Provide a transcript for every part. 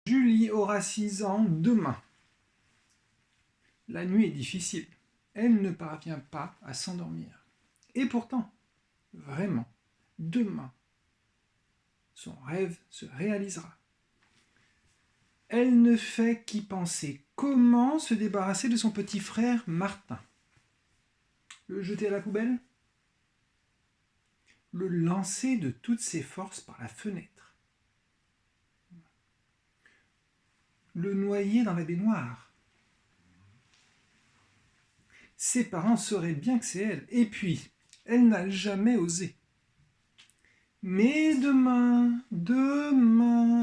Julie aura 6 ans demain. La nuit est difficile. Elle ne parvient pas à s'endormir. Et pourtant, vraiment, demain, son rêve se réalisera. Elle ne fait qu'y penser. Comment se débarrasser de son petit frère Martin? Le jeter à la poubelle? Le lancer de toutes ses forces par la fenêtre? Le noyer dans la baignoire? Ses parents sauraient bien que c'est elle. Et puis, elle n'a jamais osé. Mais demain,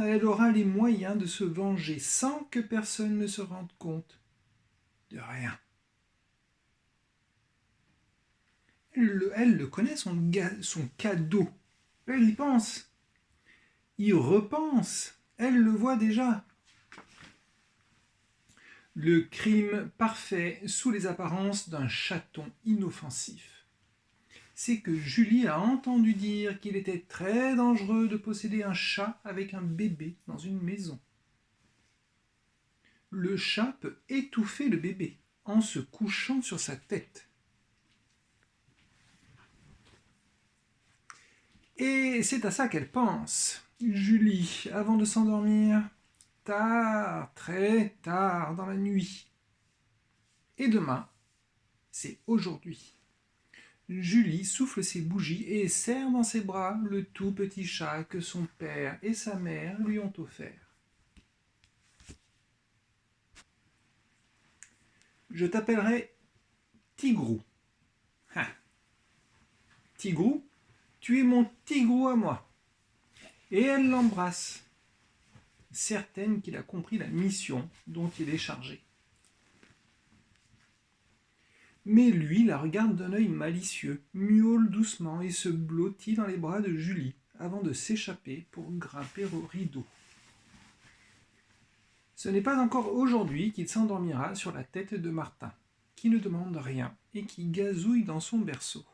elle aura les moyens de se venger sans que personne ne se rende compte de rien. Elle le connaît, son cadeau. Elle y pense. Y repense. Elle le voit déjà. Le crime parfait sous les apparences d'un chaton inoffensif. C'est que Julie a entendu dire qu'il était très dangereux de posséder un chat avec un bébé dans une maison. Le chat peut étouffer le bébé en se couchant sur sa tête. Et c'est à ça qu'elle pense, Julie, avant de s'endormir, tard, très tard dans la nuit. Et demain, c'est aujourd'hui. Julie souffle ses bougies et serre dans ses bras le tout petit chat que son père et sa mère lui ont offert. Je t'appellerai Tigrou. Ah. Tigrou, tu es mon Tigrou à moi. Et elle l'embrasse, certaine qu'il a compris la mission dont il est chargé. Mais lui la regarde d'un œil malicieux, miaule doucement et se blottit dans les bras de Julie avant de s'échapper pour grimper au rideau. Ce n'est pas encore aujourd'hui qu'il s'endormira sur la tête de Martin, qui ne demande rien et qui gazouille dans son berceau.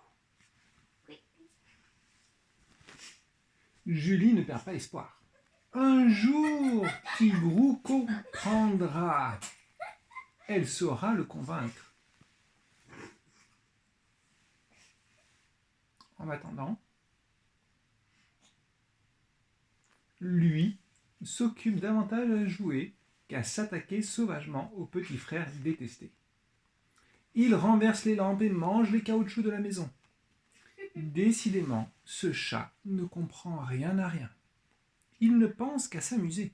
Julie ne perd pas espoir. Un jour, Tigrou comprendra. Elle saura le convaincre. En attendant, lui s'occupe davantage à jouer qu'à s'attaquer sauvagement au petit frère détesté. Il renverse les lampes et mange les caoutchoucs de la maison. Décidément, ce chat ne comprend rien à rien. Il ne pense qu'à s'amuser.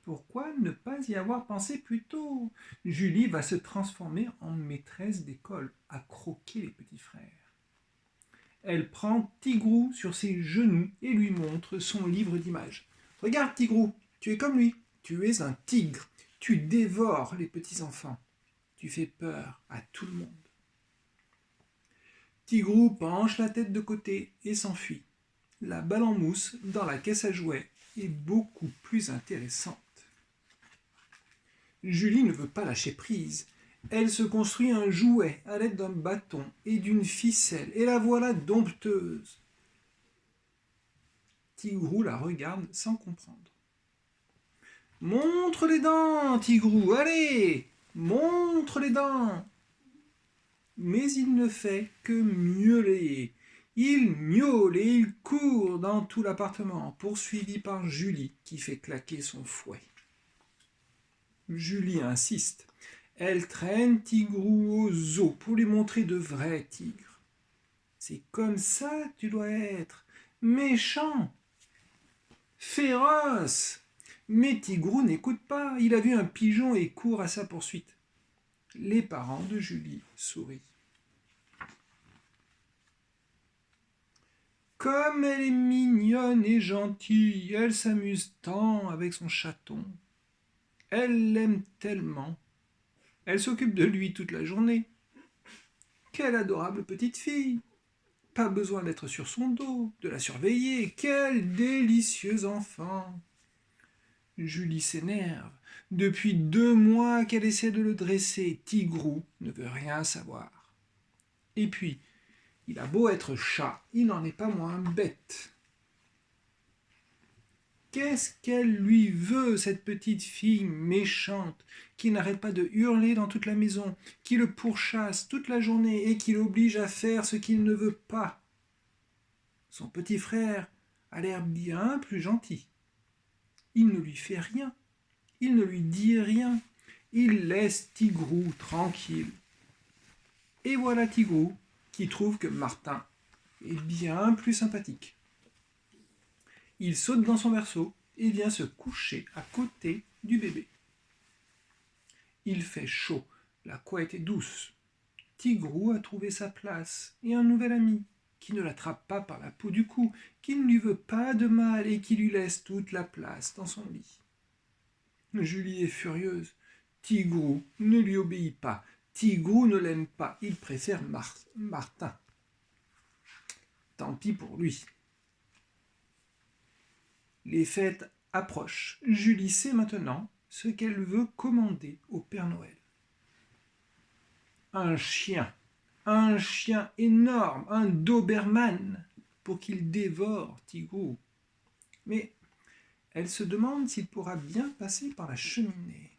Pourquoi ne pas y avoir pensé plus tôt? Julie va se transformer en maîtresse d'école à croquer les petits frères. Elle prend Tigrou sur ses genoux et lui montre son livre d'images. Regarde Tigrou, tu es comme lui. Tu es un tigre. Tu dévores les petits enfants. Tu fais peur à tout le monde. Tigrou penche la tête de côté et s'enfuit. La balle en mousse dans la caisse à jouets est beaucoup plus intéressante. Julie ne veut pas lâcher prise. Elle se construit un jouet à l'aide d'un bâton et d'une ficelle, et la voilà dompteuse. Tigrou la regarde sans comprendre. Montre les dents, Tigrou, allez, montre les dents. Mais il ne fait que miauler. Il miaule et il court dans tout l'appartement, poursuivi par Julie qui fait claquer son fouet. Julie insiste. Elle traîne Tigrou au zoo pour lui montrer de vrais tigres. C'est comme ça que tu dois être, méchant, féroce. Mais Tigrou n'écoute pas, il a vu un pigeon et court à sa poursuite. Les parents de Julie sourient. Comme elle est mignonne et gentille, elle s'amuse tant avec son chaton. Elle l'aime tellement. Elle s'occupe de lui toute la journée. Quelle adorable petite fille! Pas besoin d'être sur son dos, de la surveiller. Quel délicieux enfant! Julie s'énerve. Depuis 2 mois qu'elle essaie de le dresser, Tigrou ne veut rien savoir. Et puis, il a beau être chat, il n'en est pas moins bête. Qu'est-ce qu'elle lui veut, cette petite fille méchante, qui n'arrête pas de hurler dans toute la maison, qui le pourchasse toute la journée et qui l'oblige à faire ce qu'il ne veut pas? Son petit frère a l'air bien plus gentil. Il ne lui fait rien, il ne lui dit rien, il laisse Tigrou tranquille. Et voilà Tigrou qui trouve que Martin est bien plus sympathique. Il saute dans son berceau et vient se coucher à côté du bébé. Il fait chaud, la couette est douce. Tigrou a trouvé sa place et un nouvel ami, qui ne l'attrape pas par la peau du cou, qui ne lui veut pas de mal et qui lui laisse toute la place dans son lit. Julie est furieuse. Tigrou ne lui obéit pas. Tigrou ne l'aime pas. Il préfère Martin. Tant pis pour lui. Les fêtes approchent. Julie sait maintenant ce qu'elle veut commander au Père Noël. Un chien énorme, un Doberman, pour qu'il dévore Tigrou. Mais elle se demande s'il pourra bien passer par la cheminée.